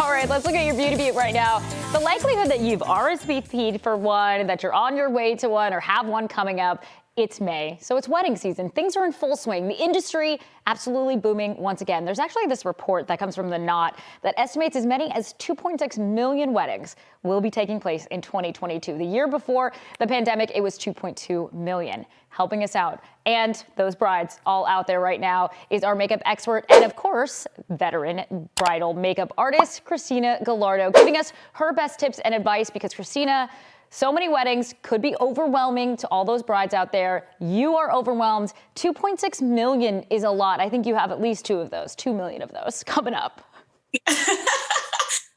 All right, let's look at your beauty beat right now. The likelihood that you've RSVP'd for one, that you're on your way to one, or have one coming up. It's May, so it's wedding season. Things are in full swing. The industry absolutely booming once again. There's actually this report that comes from The Knot that estimates as many as 2.6 million weddings will be taking place in 2022. The year before the pandemic, it was 2.2 million. Helping us out, and those brides all out there right now, is our makeup expert and, of course, veteran bridal makeup artist, Christina Gallardo, giving us her best tips and advice because, Christina, so many weddings could be overwhelming to all those brides out there. You are overwhelmed. 2.6 million is a lot. I think you have at least 2 million of those coming up.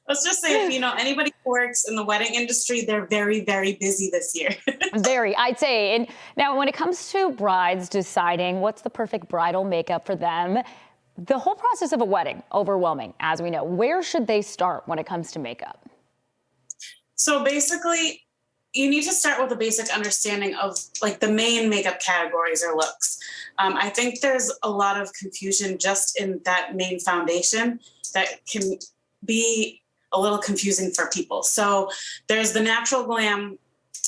Let's just say, anybody who works in the wedding industry, they're very, very busy this year. Very, I'd say. And now when it comes to brides deciding what's the perfect bridal makeup for them, the whole process of a wedding, overwhelming, as we know. Where should they start when it comes to makeup? So basically, you need to start with a basic understanding of the main makeup categories or looks. I think there's a lot of confusion just in that main foundation that can be a little confusing for people. So there's the natural glam,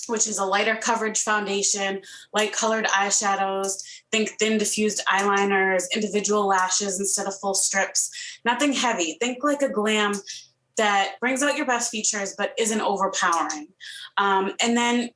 which is a lighter coverage foundation, light colored eyeshadows, think thin diffused eyeliners, individual lashes instead of full strips, nothing heavy. Think like a glam that brings out your best features but isn't overpowering. And then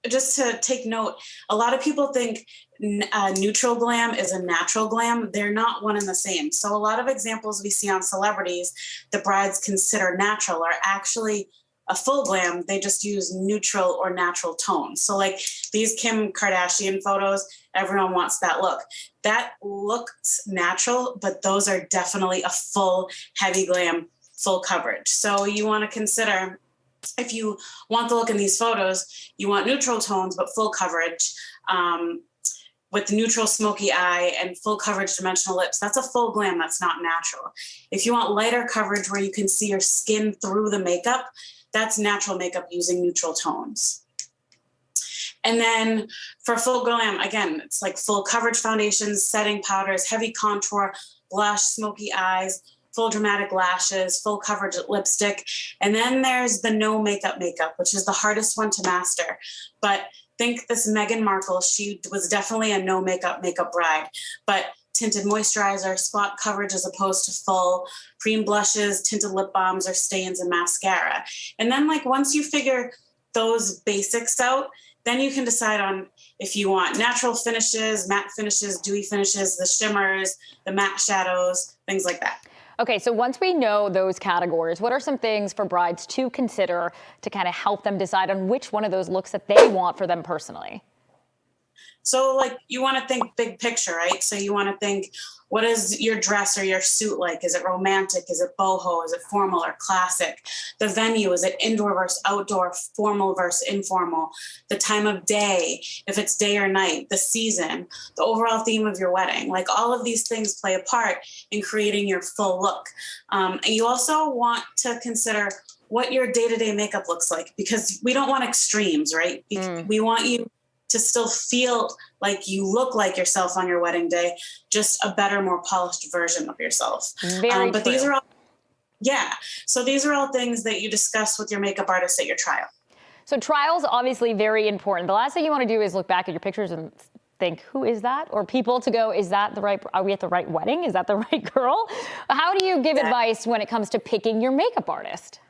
just to take note, a lot of people think neutral glam is a natural glam. They're not one and the same. So a lot of examples we see on celebrities the brides consider natural are actually a full glam. They just use neutral or natural tones. So like these Kim Kardashian photos, everyone wants that look. That looks natural, but those are definitely a full heavy glam, full coverage. So you want to consider, if you want the look in these photos, you want neutral tones, but full coverage with neutral smoky eye and full coverage dimensional lips. That's a full glam. That's not natural. If you want lighter coverage where you can see your skin through the makeup, that's natural makeup using neutral tones. And then for full glam, again, it's like full coverage foundations, setting powders, heavy contour, blush, smoky eyes, full dramatic lashes, full coverage lipstick. And then there's the no makeup, which is the hardest one to master. But think this Meghan Markle, she was definitely a no makeup bride, but tinted moisturizer, spot coverage as opposed to full, cream blushes, tinted lip balms or stains and mascara. And then once you figure those basics out, then you can decide on if you want natural finishes, matte finishes, dewy finishes, the shimmers, the matte shadows, things like that. Okay, so once we know those categories, what are some things for brides to consider to kind of help them decide on which one of those looks that they want for them personally? So you want to think big picture, right? So you want to think, what is your dress or your suit like? Is it romantic? Is it boho? Is it formal or classic? The venue, is it indoor versus outdoor, formal versus informal? The time of day, if it's day or night, the season, the overall theme of your wedding. All of these things play a part in creating your full look. And you also want to consider what your day-to-day makeup looks like, because we don't want extremes, right? We want you to still feel like you look like yourself on your wedding day, just a better, more polished version of yourself. Very but true. So these are all things that you discuss with your makeup artist at your trial. So trial's obviously very important. The last thing you want to do is look back at your pictures and think, who is that? Or people to go, are we at the right wedding? Is that the right girl? How do you give advice when it comes to picking your makeup artist?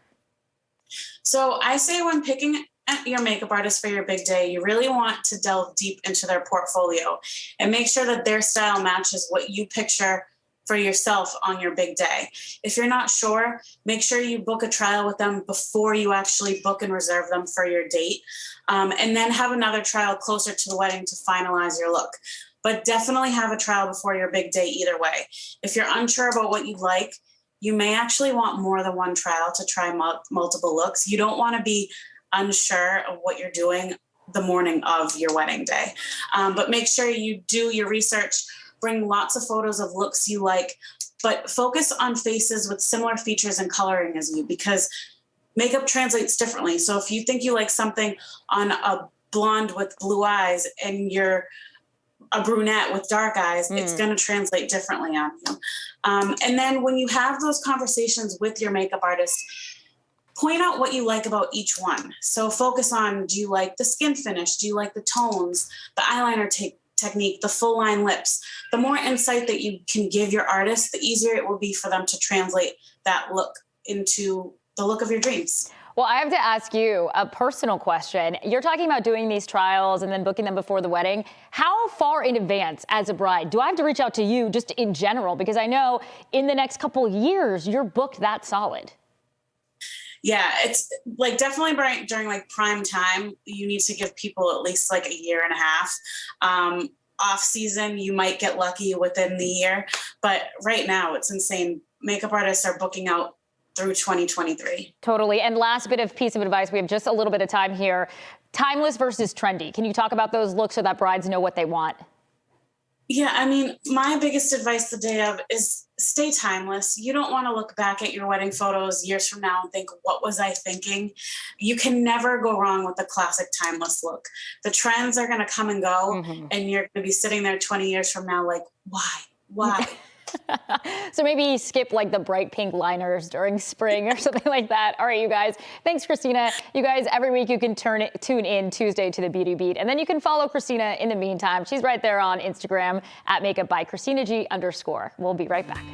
So I say when picking your makeup artist for your big day, you really want to delve deep into their portfolio and make sure that their style matches what you picture for yourself on your big day. If you're not sure, make sure you book a trial with them before you actually book and reserve them for your date. And then have another trial closer to the wedding to finalize your look. But definitely have a trial before your big day either way. If you're unsure about what you like, you may actually want more than one trial to try multiple looks. You don't want to be unsure of what you're doing the morning of your wedding day. But make sure you do your research, bring lots of photos of looks you like, but focus on faces with similar features and coloring as you, because makeup translates differently. So if you think you like something on a blonde with blue eyes and your a brunette with dark eyes, it's going to translate differently on you. And then when you have those conversations with your makeup artist, point out what you like about each one. So focus on, do you like the skin finish? Do you like the tones, the eyeliner technique, the full line lips? The more insight that you can give your artist, the easier it will be for them to translate that look into the look of your dreams. Well, I have to ask you a personal question. You're talking about doing these trials and then booking them before the wedding. How far in advance as a bride do I have to reach out to you just in general? Because I know in the next couple of years, you're booked that solid. Yeah, it's like definitely during like prime time, you need to give people at least like a year and a half. Off season, you might get lucky within the year, but right now it's insane. Makeup artists are booking out through 2023. Totally. And last piece of advice, we have just a little bit of time here. Timeless versus trendy. Can you talk about those looks so that brides know what they want? Yeah, I mean, my biggest advice the day of is stay timeless. You don't want to look back at your wedding photos years from now and think, what was I thinking? You can never go wrong with the classic timeless look. The trends are going to come and go, and you're going to be sitting there 20 years from now like, why? So maybe skip like the bright pink liners during spring or something like that. All right, you guys. Thanks, Christina. You guys, every week you can tune in Tuesday to the Beauty Beat. And then you can follow Christina in the meantime. She's right there on Instagram at makeupbyChristinaG_. We'll be right back.